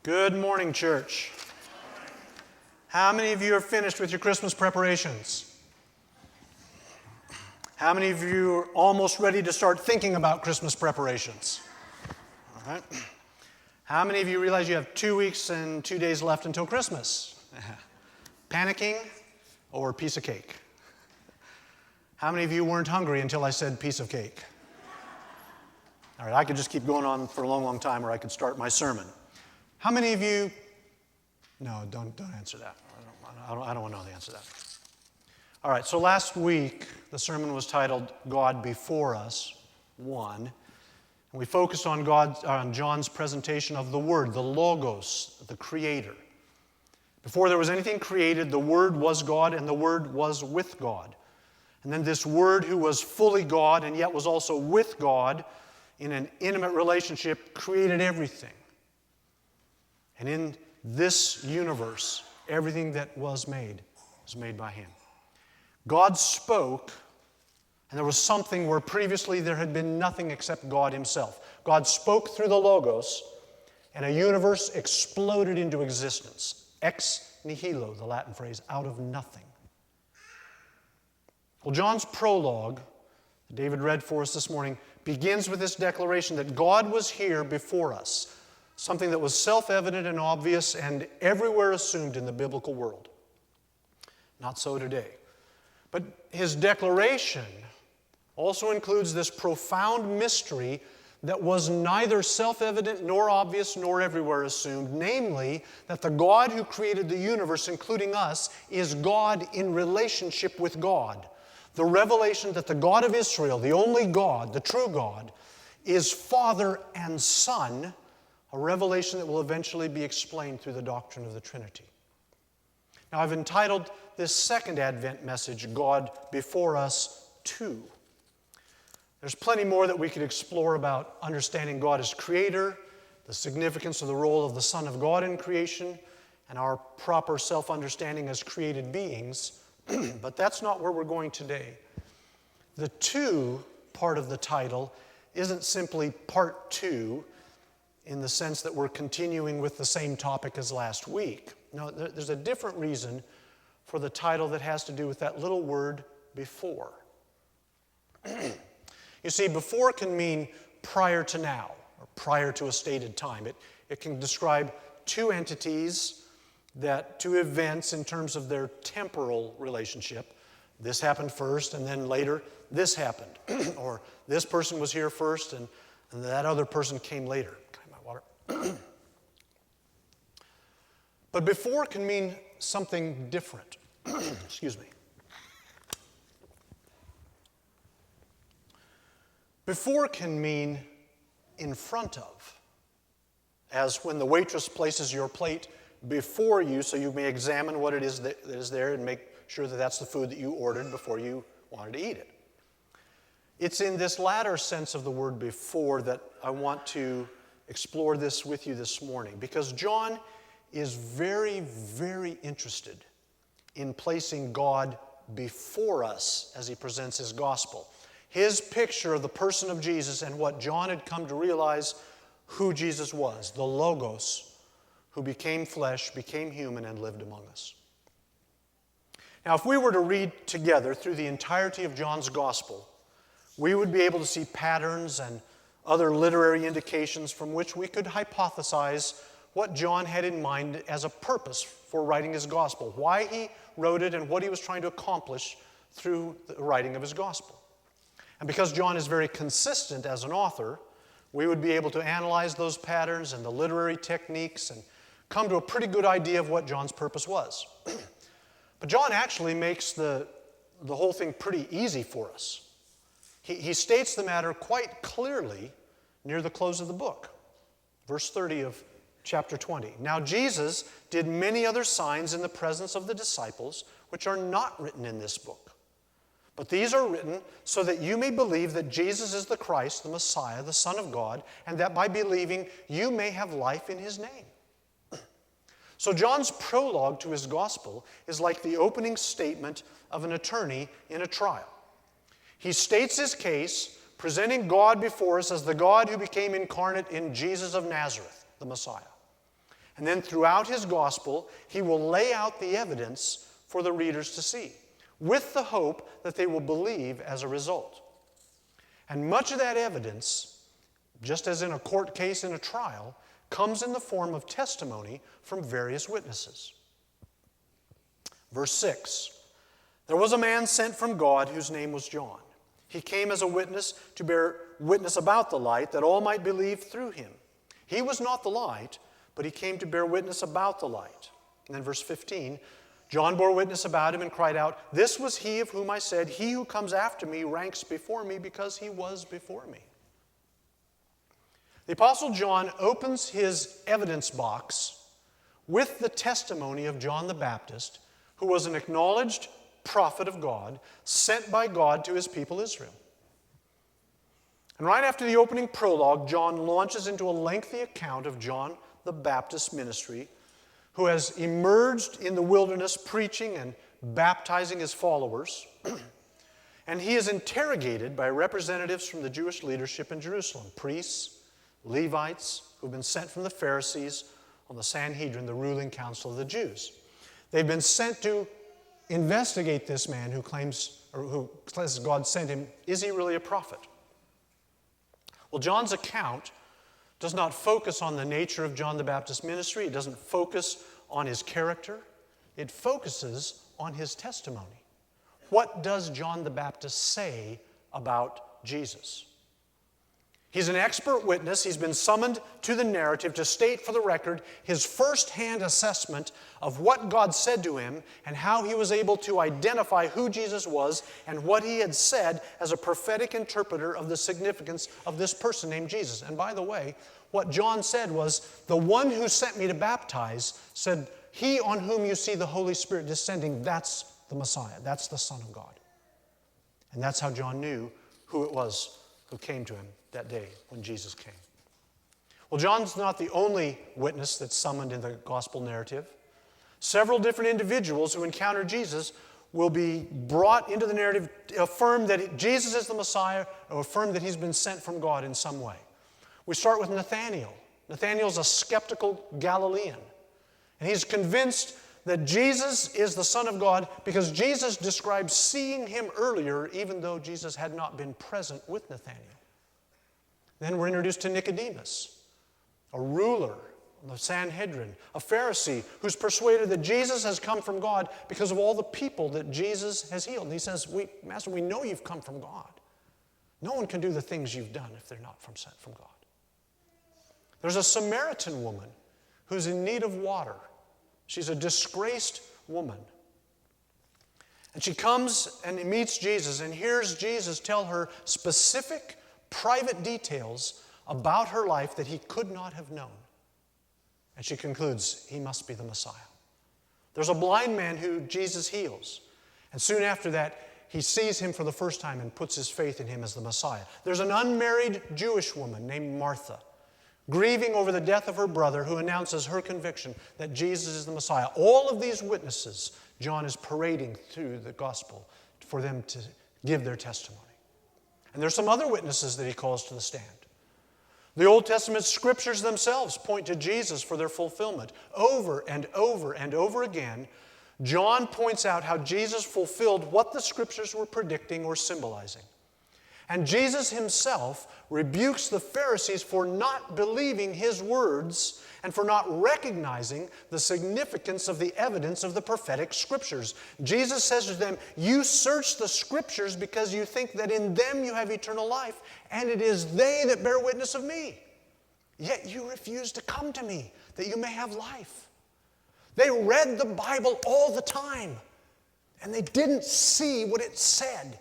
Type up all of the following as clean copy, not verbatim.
Good morning, church. How many of you are finished with your Christmas preparations? How many of you are almost ready to start thinking about Christmas preparations? All right. How many of you realize you have 2 weeks and 2 days left until Christmas? Panicking or piece of cake? How many of you weren't hungry until I said piece of cake? All right, I could just keep going on for a long, long time, or I could start my sermon. How many of you... No, don't answer that. I don't want to know the answer to that. All right, so last week, the sermon was titled, God Before Us, 1. And we focused on John's presentation of the Word, the Logos, the Creator. Before there was anything created, the Word was God, and the Word was with God. And then this Word, who was fully God and yet was also with God in an intimate relationship, created everything. And in this universe, everything that was made by Him. God spoke, and there was something where previously there had been nothing except God Himself. God spoke through the Logos, and a universe exploded into existence. Ex nihilo, the Latin phrase, out of nothing. Well, John's prologue, that David read for us this morning, begins with this declaration that God was here before us. Something that was self-evident and obvious and everywhere assumed in the biblical world. Not so today. But his declaration also includes this profound mystery that was neither self-evident nor obvious nor everywhere assumed, namely that the God who created the universe, including us, is God in relationship with God. The revelation that the God of Israel, the only God, the true God, is Father and Son, a revelation that will eventually be explained through the doctrine of the Trinity. Now, I've entitled this second Advent message, God Before Us 2. There's plenty more that we could explore about understanding God as Creator, the significance of the role of the Son of God in creation, and our proper self-understanding as created beings, but that's not where we're going today. The 2 part of the title isn't simply part 2, in the sense that we're continuing with the same topic as last week. No, there's a different reason for the title that has to do with that little word, before. You see, before can mean prior to now, or prior to a stated time. It can describe 2 entities, two events in terms of their temporal relationship. This happened first, and then later, this happened. Or this person was here first, and that other person came later. But before can mean something different. Excuse me. Before can mean in front of, as when the waitress places your plate before you so you may examine what it is that is there and make sure that that's the food that you ordered before you wanted to eat it. It's in this latter sense of the word before that I want to explore this with you this morning, because John is very, very interested in placing God before us as he presents his gospel. His picture of the person of Jesus and what John had come to realize who Jesus was, the Logos, who became flesh, became human, and lived among us. Now, if we were to read together through the entirety of John's gospel, we would be able to see patterns and other literary indications from which we could hypothesize what John had in mind as a purpose for writing his gospel, why he wrote it and what he was trying to accomplish through the writing of his gospel. And because John is very consistent as an author, we would be able to analyze those patterns and the literary techniques and come to a pretty good idea of what John's purpose was. But John actually makes the whole thing pretty easy for us. He states the matter quite clearly near the close of the book. Verse 30 of chapter 20. Now Jesus did many other signs in the presence of the disciples, which are not written in this book. But these are written so that you may believe that Jesus is the Christ, the Messiah, the Son of God, and that by believing you may have life in His name. So John's prologue to his gospel is like the opening statement of an attorney in a trial. He states his case, presenting God before us as the God who became incarnate in Jesus of Nazareth, the Messiah. And then throughout his gospel, he will lay out the evidence for the readers to see, with the hope that they will believe as a result. And much of that evidence, just as in a court case in a trial, comes in the form of testimony from various witnesses. Verse 6, there was a man sent from God whose name was John. He came as a witness to bear witness about the light, that all might believe through him. He was not the light, but he came to bear witness about the light. And then verse 15, John bore witness about him and cried out, this was he of whom I said, he who comes after me ranks before me because he was before me. The Apostle John opens his evidence box with the testimony of John the Baptist, who was an acknowledged prophet of God, sent by God to his people Israel. And right after the opening prologue, John launches into a lengthy account of John the Baptist's ministry, who has emerged in the wilderness preaching and baptizing his followers. And he is interrogated by representatives from the Jewish leadership in Jerusalem, priests, Levites, who've been sent from the Pharisees on the Sanhedrin, the ruling council of the Jews. They've been sent to investigate this man who claims God sent him. Is he really a prophet? Well, John's account does not focus on the nature of John the Baptist's ministry. It doesn't focus on his character. It focuses on his testimony. What does John the Baptist say about Jesus? He's an expert witness. He's been summoned to the narrative to state for the record his first-hand assessment of what God said to him and how he was able to identify who Jesus was and what he had said as a prophetic interpreter of the significance of this person named Jesus. And by the way, what John said was, the one who sent me to baptize said, he on whom you see the Holy Spirit descending, that's the Messiah. That's the Son of God. And that's how John knew who it was who came to him that day when Jesus came. Well, John's not the only witness that's summoned in the gospel narrative. Several different individuals who encounter Jesus will be brought into the narrative to affirm that Jesus is the Messiah or affirm that he's been sent from God in some way. We start with Nathanael. Nathanael's a skeptical Galilean. And he's convinced that Jesus is the Son of God because Jesus described seeing him earlier, even though Jesus had not been present with Nathanael. Then we're introduced to Nicodemus, a ruler of the Sanhedrin, a Pharisee who's persuaded that Jesus has come from God because of all the people that Jesus has healed. And he says, Master, we know you've come from God. No one can do the things you've done if they're not sent from God. There's a Samaritan woman who's in need of water. She's a disgraced woman. And she comes and meets Jesus and hears Jesus tell her specific private details about her life that he could not have known. And she concludes, he must be the Messiah. There's a blind man who Jesus heals. And soon after that, he sees him for the first time and puts his faith in him as the Messiah. There's an unmarried Jewish woman named Martha, grieving over the death of her brother, who announces her conviction that Jesus is the Messiah. All of these witnesses, John is parading through the gospel for them to give their testimony. And there's some other witnesses that he calls to the stand. The Old Testament scriptures themselves point to Jesus for their fulfillment. Over and over and over again, John points out how Jesus fulfilled what the scriptures were predicting or symbolizing. And Jesus himself rebukes the Pharisees for not believing his words and for not recognizing the significance of the evidence of the prophetic scriptures. Jesus says to them, you search the scriptures because you think that in them you have eternal life, and it is they that bear witness of me. Yet you refuse to come to me that you may have life. They read the Bible all the time, and they didn't see what it said.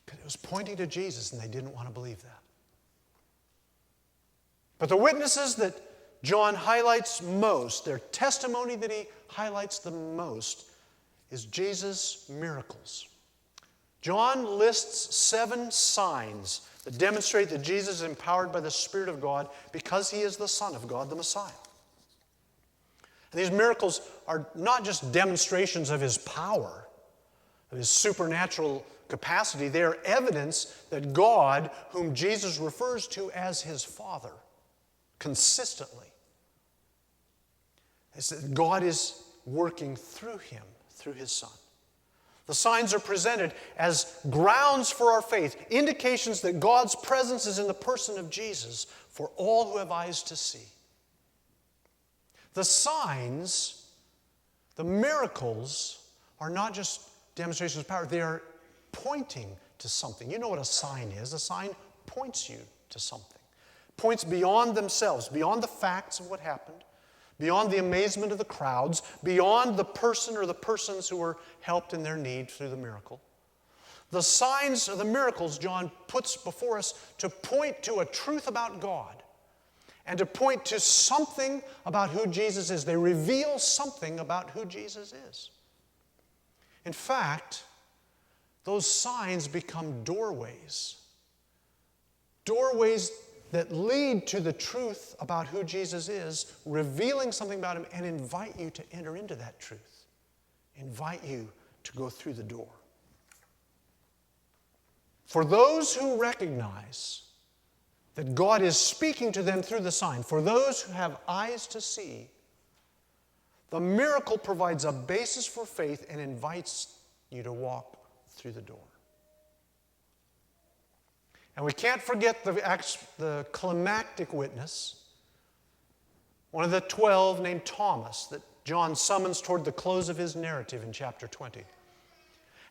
It was pointing to Jesus, and they didn't want to believe that. But the witnesses that John highlights most, their testimony that he highlights the most, is Jesus' miracles. John lists 7 signs that demonstrate that Jesus is empowered by the Spirit of God because he is the Son of God, the Messiah. And these miracles are not just demonstrations of his power, of his supernatural capacity. They are evidence that God, whom Jesus refers to as his Father, consistently is that God is working through him, through his Son. The signs are presented as grounds for our faith, indications that God's presence is in the person of Jesus for all who have eyes to see. The signs, the miracles, are not just demonstrations of power, they are pointing to something. You know what a sign is. A sign points you to something. Points beyond themselves, beyond the facts of what happened, beyond the amazement of the crowds, beyond the person or the persons who were helped in their need through the miracle. The signs or the miracles John puts before us to point to a truth about God and to point to something about who Jesus is. They reveal something about who Jesus is. In fact, those signs become doorways. Doorways that lead to the truth about who Jesus is, revealing something about him, and invite you to enter into that truth. Invite you to go through the door. For those who recognize that God is speaking to them through the sign, for those who have eyes to see, the miracle provides a basis for faith and invites you to walk through the door. And we can't forget the climactic witness, one of the 12 named Thomas, that John summons toward the close of his narrative in chapter 20.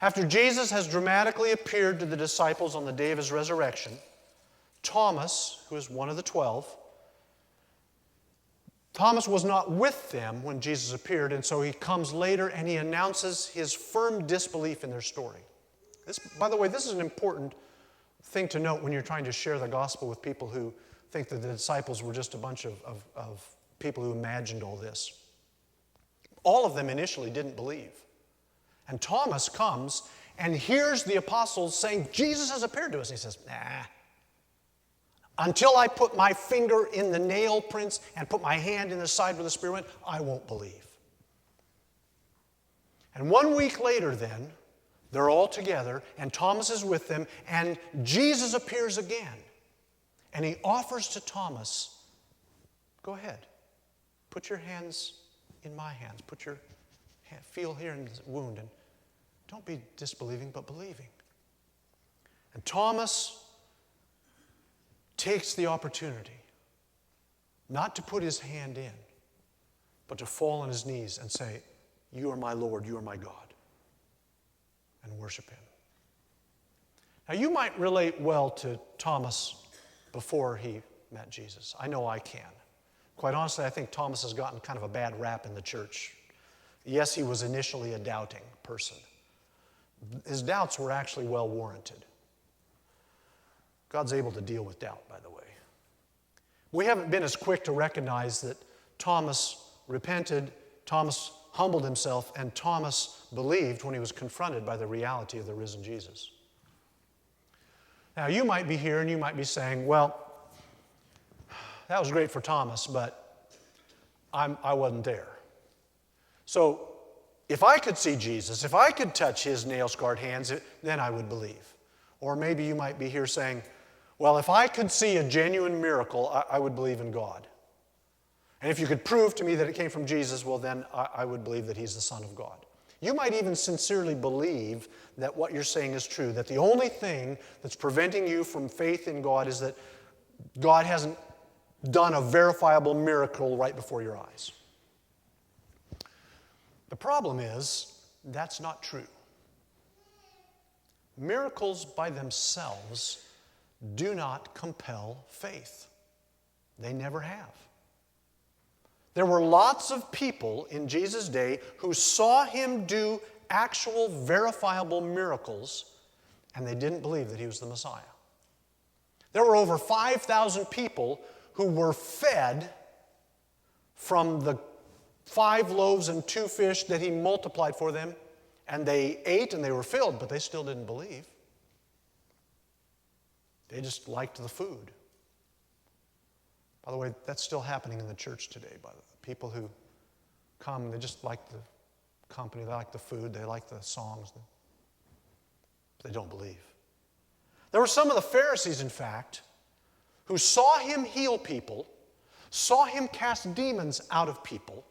After Jesus has dramatically appeared to the disciples on the day of his resurrection, Thomas, who is one of the 12, Thomas was not with them when Jesus appeared, and so he comes later and he announces his firm disbelief in their story. By the way, this is an important thing to note when you're trying to share the gospel with people who think that the disciples were just a bunch of people who imagined all this. All of them initially didn't believe. And Thomas comes and hears the apostles saying, Jesus has appeared to us. And he says, nah. Until I put my finger in the nail prints and put my hand in the side where the spear went, I won't believe. And 1 week later then, they're all together, and Thomas is with them, and Jesus appears again. And he offers to Thomas, go ahead, put your hands in my hands, put your hand, feel here in the wound, and don't be disbelieving, but believing. And Thomas takes the opportunity not to put his hand in, but to fall on his knees and say, you are my Lord, you are my God, and worship him. Now, you might relate well to Thomas before he met Jesus. I know I can. Quite honestly, I think Thomas has gotten kind of a bad rap in the church. Yes, he was initially a doubting person. His doubts were actually well warranted. God's able to deal with doubt, by the way. We haven't been as quick to recognize that Thomas repented, Thomas humbled himself, and Thomas believed when he was confronted by the reality of the risen Jesus. Now, you might be here and you might be saying, well, that was great for Thomas, but I wasn't there. So, if I could see Jesus, if I could touch his nail-scarred hands, then I would believe. Or maybe you might be here saying, well, if I could see a genuine miracle, I would believe in God. And if you could prove to me that it came from Jesus, well, then I would believe that he's the Son of God. You might even sincerely believe that what you're saying is true, that the only thing that's preventing you from faith in God is that God hasn't done a verifiable miracle right before your eyes. The problem is, that's not true. Miracles by themselves do not compel faith. They never have. There were lots of people in Jesus' day who saw him do actual verifiable miracles, and they didn't believe that he was the Messiah. There were over 5,000 people who were fed from the 5 loaves and 2 fish that he multiplied for them, and they ate and they were filled, but they still didn't believe. They just liked the food. By the way, that's still happening in the church today. By the way, people who come, they just like the company, they like the food, they like the songs, but they don't believe. There were some of the Pharisees, in fact, who saw him heal people, saw him cast demons out of people,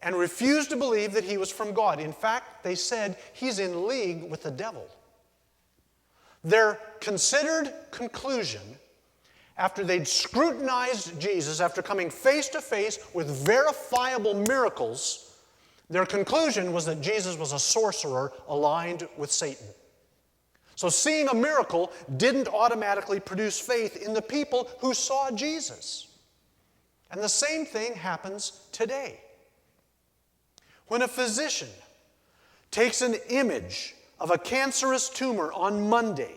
and refused to believe that he was from God. In fact, they said he's in league with the devil. Their considered conclusion, after they'd scrutinized Jesus, after coming face to face with verifiable miracles, their conclusion was that Jesus was a sorcerer aligned with Satan. So seeing a miracle didn't automatically produce faith in the people who saw Jesus. And the same thing happens today. When a physician takes an image of a cancerous tumor on Monday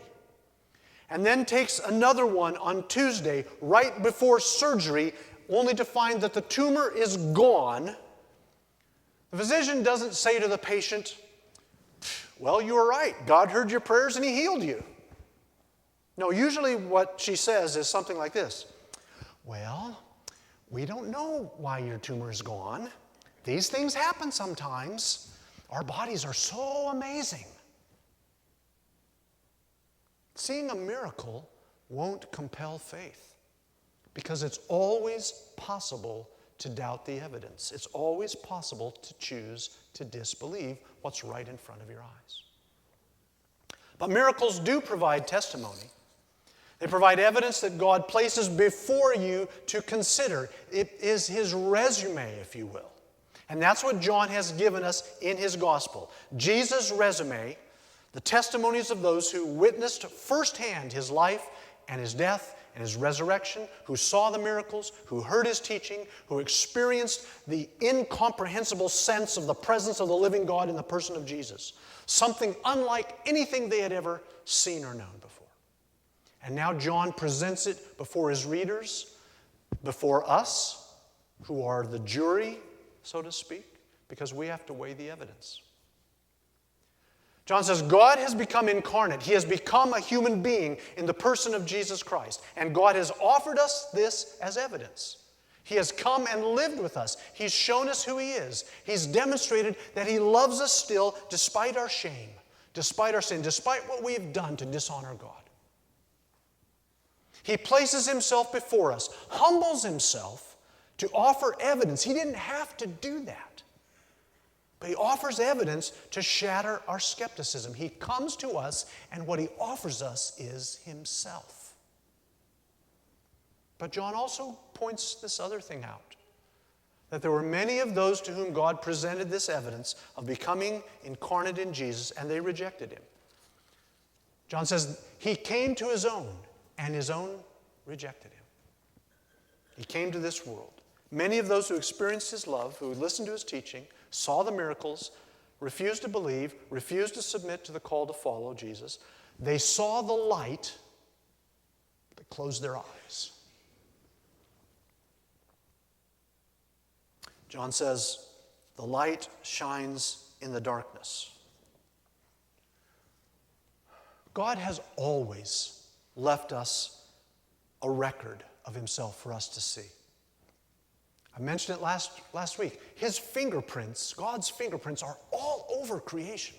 and then takes another one on Tuesday right before surgery, only to find that the tumor is gone, the physician doesn't say to the patient, "Well, you were right. God heard your prayers and He healed you." No, usually what she says is something like this. "Well, we don't know why your tumor is gone. These things happen sometimes. Our bodies are so amazing." Seeing a miracle won't compel faith because it's always possible to doubt the evidence. It's always possible to choose to disbelieve what's right in front of your eyes. But miracles do provide testimony. They provide evidence that God places before you to consider. It is His resume, if you will. And that's what John has given us in his gospel. Jesus' resume, the testimonies of those who witnessed firsthand His life and His death and His resurrection, who saw the miracles, who heard His teaching, who experienced the incomprehensible sense of the presence of the living God in the person of Jesus. Something unlike anything they had ever seen or known before. And now John presents it before his readers, before us, who are the jury, so to speak, because we have to weigh the evidence. John says, God has become incarnate. He has become a human being in the person of Jesus Christ. And God has offered us this as evidence. He has come and lived with us. He's shown us who He is. He's demonstrated that He loves us still despite our shame, despite our sin, despite what we've done to dishonor God. He places Himself before us, humbles Himself to offer evidence. He didn't have to do that. But He offers evidence to shatter our skepticism. He comes to us, and what He offers us is Himself. But John also points this other thing out, that there were many of those to whom God presented this evidence of becoming incarnate in Jesus, and they rejected Him. John says, He came to His own, and His own rejected Him. He came to this world. Many of those who experienced His love, who listened to His teaching, saw the miracles, refused to believe, refused to submit to the call to follow Jesus. They saw the light, but closed their eyes. John says, the light shines in the darkness. God has always left us a record of Himself for us to see. I mentioned it last week. His fingerprints, God's fingerprints, are all over creation.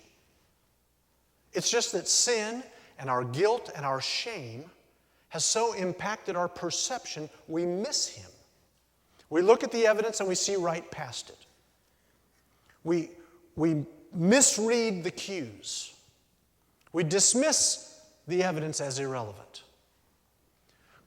It's just that sin and our guilt and our shame has so impacted our perception, we miss Him. We look at the evidence and we see right past it. We misread the cues. We dismiss the evidence as irrelevant.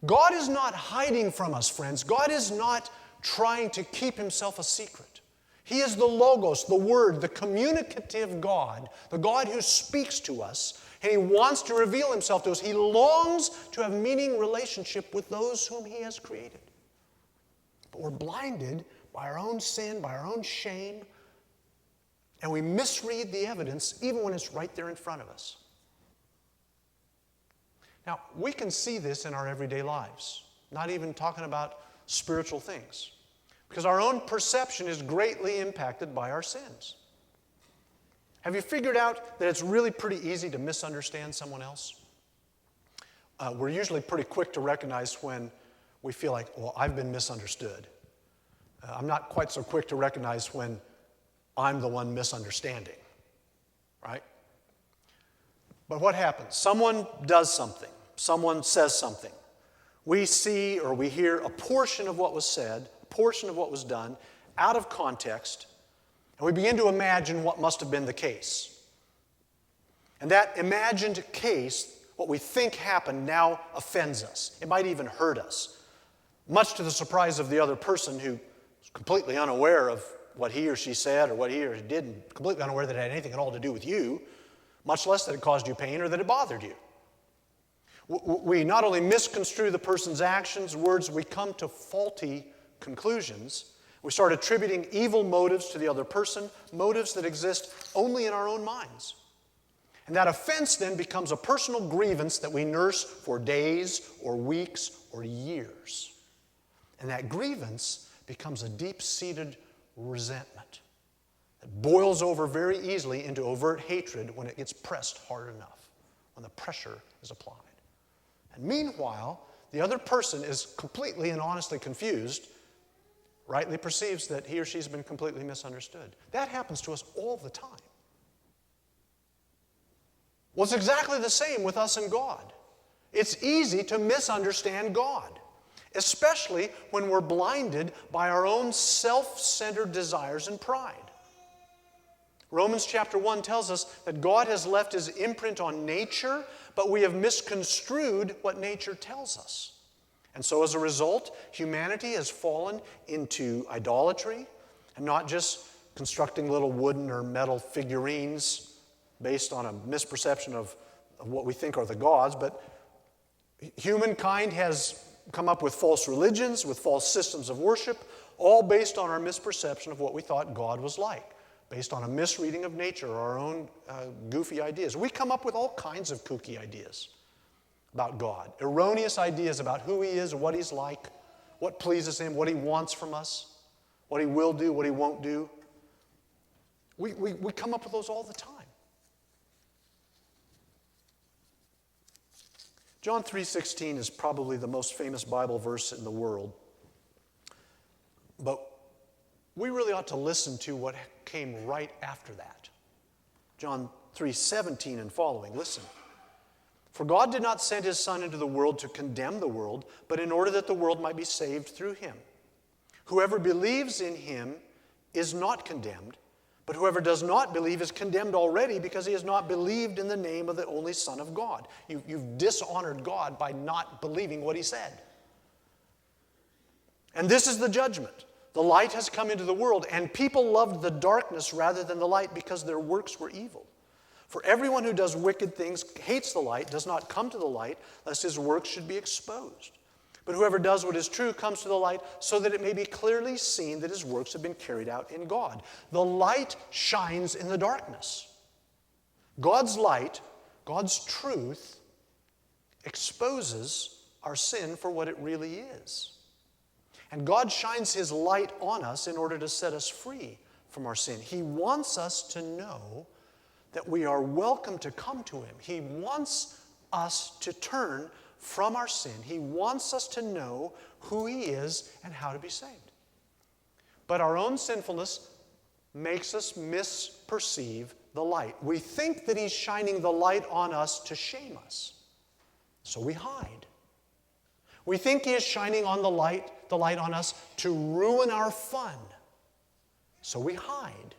God is not hiding from us, friends. God is not trying to keep Himself a secret. He is the Logos, the Word, the communicative God, the God who speaks to us, and He wants to reveal Himself to us. He longs to have meaning relationship with those whom He has created. But we're blinded by our own sin, by our own shame, and we misread the evidence even when it's right there in front of us. Now, we can see this in our everyday lives, not even talking about spiritual things, because our own perception is greatly impacted by our sins. Have you figured out that it's really pretty easy to misunderstand someone else? We're usually pretty quick to recognize when we feel like, well, I've been misunderstood. I'm not quite so quick to recognize when I'm the one misunderstanding, right? But what happens? Someone does something. Someone says something. We see or we hear a portion of what was said, a portion of what was done, out of context, And we begin to imagine what must have been the case. And that imagined case, what we think happened, now offends us. It might even hurt us, much to the surprise of the other person who was completely unaware of what he or she said or what he or she did, and completely unaware that it had anything at all to do with you, much less that it caused you pain or that it bothered you. We not only misconstrue the person's actions, words, we come to faulty conclusions. We start attributing evil motives to the other person, motives that exist only in our own minds. And that offense then becomes a personal grievance that we nurse for days or weeks or years. And that grievance becomes a deep-seated resentment that boils over very easily into overt hatred when it gets pressed hard enough, when the pressure is applied. And meanwhile, the other person is completely and honestly confused, rightly perceives that he or she's been completely misunderstood. That happens to us all the time. Well, it's exactly the same with us and God. It's easy to misunderstand God, especially when we're blinded by our own self-centered desires and pride. Romans chapter 1 tells us that God has left His imprint on nature, but we have misconstrued what nature tells us. And so as a result, humanity has fallen into idolatry, and not just constructing little wooden or metal figurines based on a misperception of what we think are the gods, but humankind has come up with false religions, with false systems of worship, all based on our misperception of what we thought God was like, based on a misreading of nature or our own goofy ideas. We come up with all kinds of kooky ideas about God, erroneous ideas about who He is, what He's like, what pleases Him, what He wants from us, what He will do, what He won't do. We come up with those all the time. John 3:16 is probably the most famous Bible verse in the world. But we really ought to listen to what came right after that. John 3:17 and following. Listen. For God did not send His Son into the world to condemn the world, but in order that the world might be saved through Him. Whoever believes in Him is not condemned, but whoever does not believe is condemned already because he has not believed in the name of the only Son of God. You've dishonored God by not believing what He said. And this is the judgment. The light has come into the world, and people loved the darkness rather than the light because their works were evil. For everyone who does wicked things hates the light, does not come to the light, lest his works should be exposed. But whoever does what is true comes to the light so that it may be clearly seen that his works have been carried out in God. The light shines in the darkness. God's light, God's truth, exposes our sin for what it really is. And God shines His light on us in order to set us free from our sin. He wants us to know that we are welcome to come to Him. He wants us to turn from our sin. He wants us to know who He is and how to be saved. But our own sinfulness makes us misperceive the light. We think that He's shining the light on us to shame us, so we hide. We think He is shining on the light on us to ruin our fun, so we hide.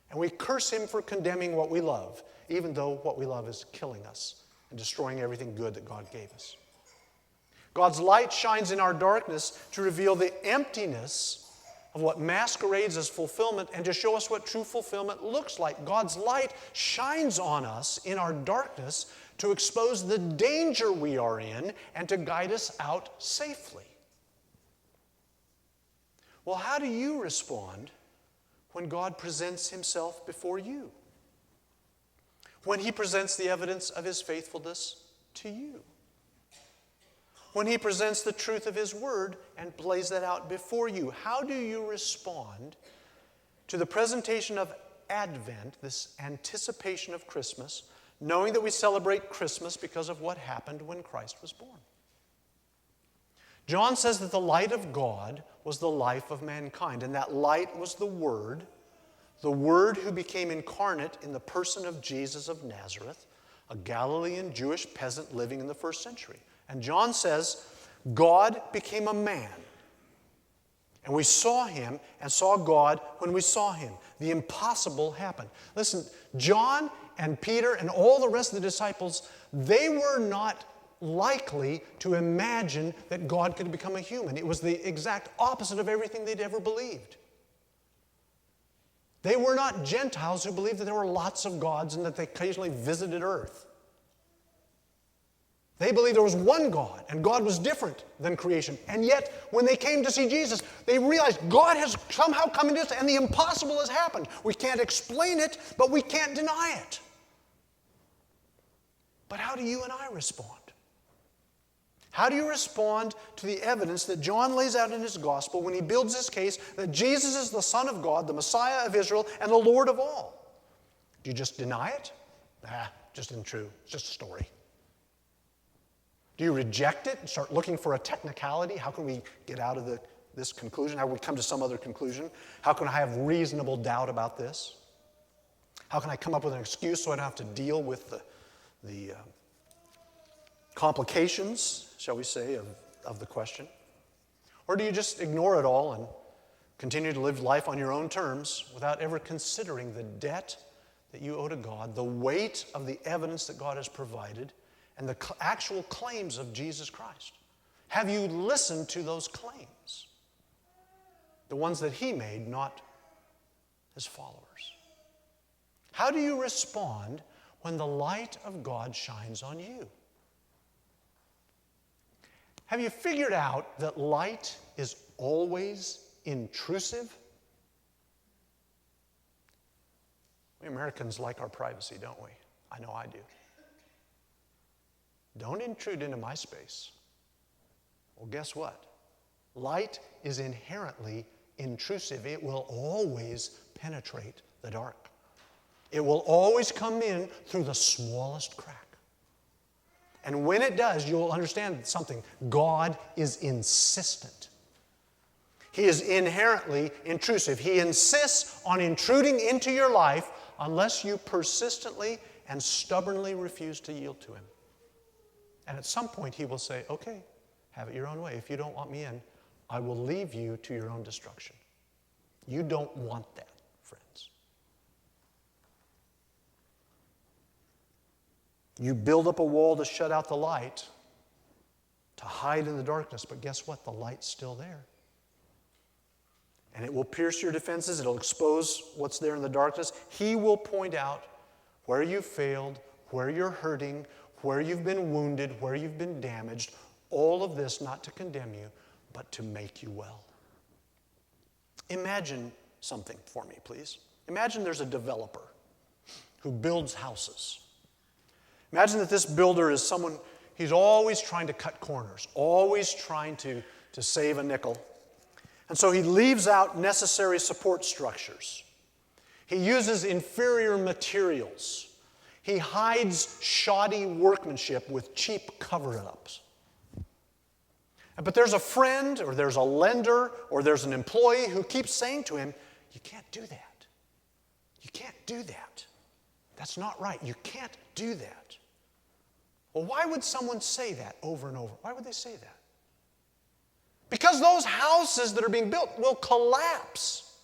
And we curse Him for condemning what we love, even though what we love is killing us and destroying everything good that God gave us. God's light shines in our darkness to reveal the emptiness of what masquerades as fulfillment and to show us what true fulfillment looks like. God's light shines on us in our darkness to expose the danger we are in and to guide us out safely. Well, how do you respond when God presents Himself before you? When He presents the evidence of His faithfulness to you? When He presents the truth of His Word and plays that out before you? How do you respond to the presentation of Advent, this anticipation of Christmas, knowing that we celebrate Christmas because of what happened when Christ was born? John says that the light of God was the life of mankind, and that light was the Word who became incarnate in the person of Jesus of Nazareth, a Galilean Jewish peasant living in the first century. And John says, God became a man. And we saw him and saw God when we saw him. The impossible happened. Listen, John and Peter and all the rest of the disciples, they were not likely to imagine that God could become a human. It was the exact opposite of everything they'd ever believed. They were not Gentiles who believed that there were lots of gods and that they occasionally visited earth. They believed there was one God, and God was different than creation. And yet, when they came to see Jesus, they realized God has somehow come into us, and the impossible has happened. We can't explain it, but we can't deny it. But how do you and I respond? How do you respond to the evidence that John lays out in his gospel when he builds his case that Jesus is the Son of God, the Messiah of Israel, and the Lord of all? Do you just deny it? Just isn't true. It's just a story. Do you reject it and start looking for a technicality? How can we get out of this conclusion? How can we come to some other conclusion? How can I have reasonable doubt about this? How can I come up with an excuse so I don't have to deal with the complications, shall we say, of the question? Or do you just ignore it all and continue to live life on your own terms without ever considering the debt that you owe to God, the weight of the evidence that God has provided, and the actual claims of Jesus Christ? Have you listened to those claims? The ones that he made, not his followers. How do you respond when the light of God shines on you? Have you figured out that light is always intrusive? We Americans like our privacy, don't we? I know I do. Don't intrude into my space. Well, guess what? Light is inherently intrusive. It will always penetrate the dark. It will always come in through the smallest crack. And when it does, you'll understand something. God is insistent. He is inherently intrusive. He insists on intruding into your life unless you persistently and stubbornly refuse to yield to him. And at some point he will say, okay, have it your own way. If you don't want me in, I will leave you to your own destruction. You don't want that, friends. You build up a wall to shut out the light, to hide in the darkness, but guess what? The light's still there. And it will pierce your defenses. It'll expose what's there in the darkness. He will point out where you failed, where you're hurting, where you've been wounded, where you've been damaged. All of this not to condemn you, but to make you well. Imagine something for me, please. Imagine there's a developer who builds houses. Imagine that this builder is someone, he's always trying to cut corners, always trying to save a nickel. And so he leaves out necessary support structures. He uses inferior materials. He hides shoddy workmanship with cheap cover-ups. But there's a friend, or there's a lender, or there's an employee who keeps saying to him, you can't do that. You can't do that. That's not right. You can't do that. Well, why would someone say that over and over? Why would they say that? Because those houses that are being built will collapse.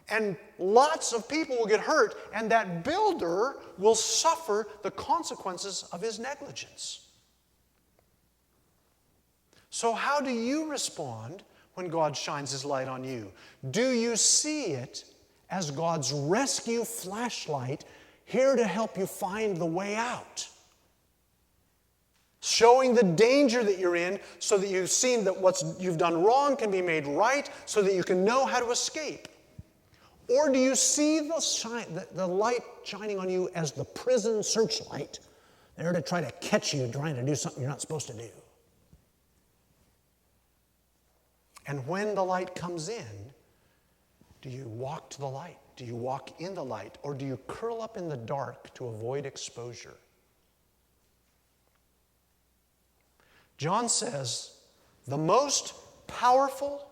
And lots of people will get hurt, and that builder will suffer the consequences of his negligence. So how do you respond when God shines his light on you? Do you see it as God's rescue flashlight here to help you find the way out? Showing the danger that you're in so that you've seen that what you've done wrong can be made right so that you can know how to escape? Or do you see the light shining on you as the prison searchlight there to try to catch you trying to do something you're not supposed to do? And when the light comes in, do you walk to the light? Do you walk in the light? Or do you curl up in the dark to avoid exposure? John says the most powerful,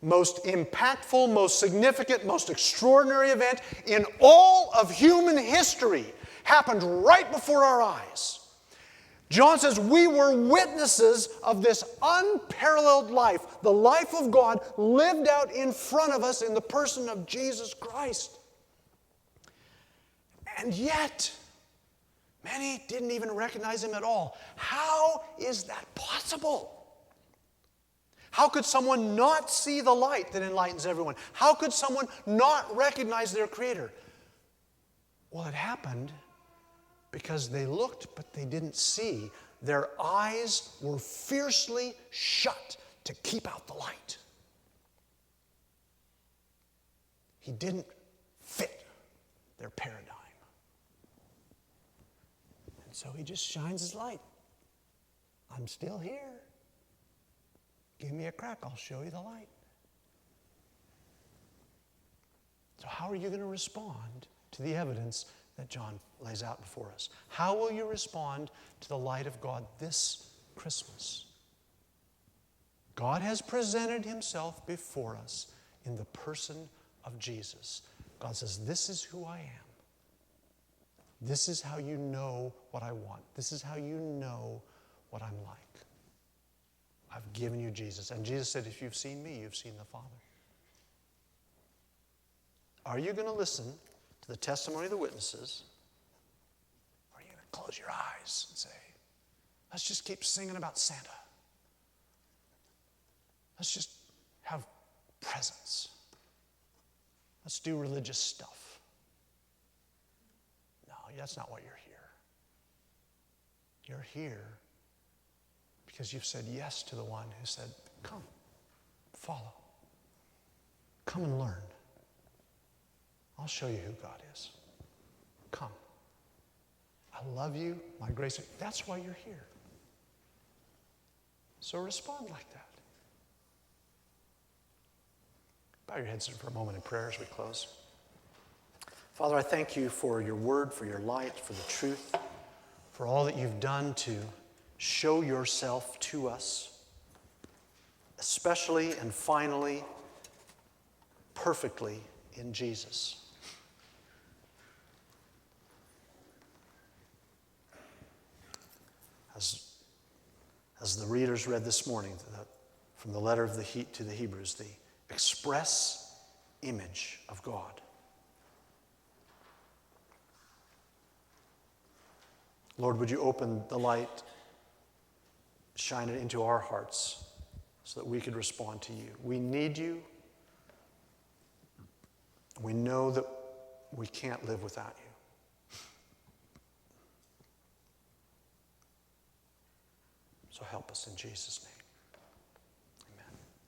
most impactful, most significant, most extraordinary event in all of human history happened right before our eyes. John says we were witnesses of this unparalleled life, the life of God lived out in front of us in the person of Jesus Christ. And yet, many didn't even recognize him at all. How is that possible? How could someone not see the light that enlightens everyone? How could someone not recognize their Creator? Well, it happened because they looked, but they didn't see. Their eyes were fiercely shut to keep out the light. He didn't fit their paradigm. And so he just shines his light. I'm still here. Give me a crack, I'll show you the light. So how are you going to respond to the evidence that John lays out before us? How will you respond to the light of God this Christmas? God has presented himself before us in the person of Jesus. God says, this is who I am. This is how you know what I want. This is how you know what I'm like. I've given you Jesus. And Jesus said, if you've seen me, you've seen the Father. Are you going to listen to the testimony of the witnesses? Or are you going to close your eyes and say, let's just keep singing about Santa. Let's just have presents. Let's do religious stuff. No, that's not why you're here. You're here because you've said yes to the one who said, come, follow. Come and learn. I'll show you who God is. Come. I love you. My grace. That's why you're here. So respond like that. Bow your heads for a moment in prayer as we close. Father, I thank you for your word, for your light, for the truth, for all that you've done to show yourself to us, especially and finally, perfectly in Jesus. As the readers read this morning from the letter to the Hebrews, the express image of God. Lord, would you open the light, shine it into our hearts so that we could respond to you. We need you. We know that we can't live without you. So help us in Jesus' name.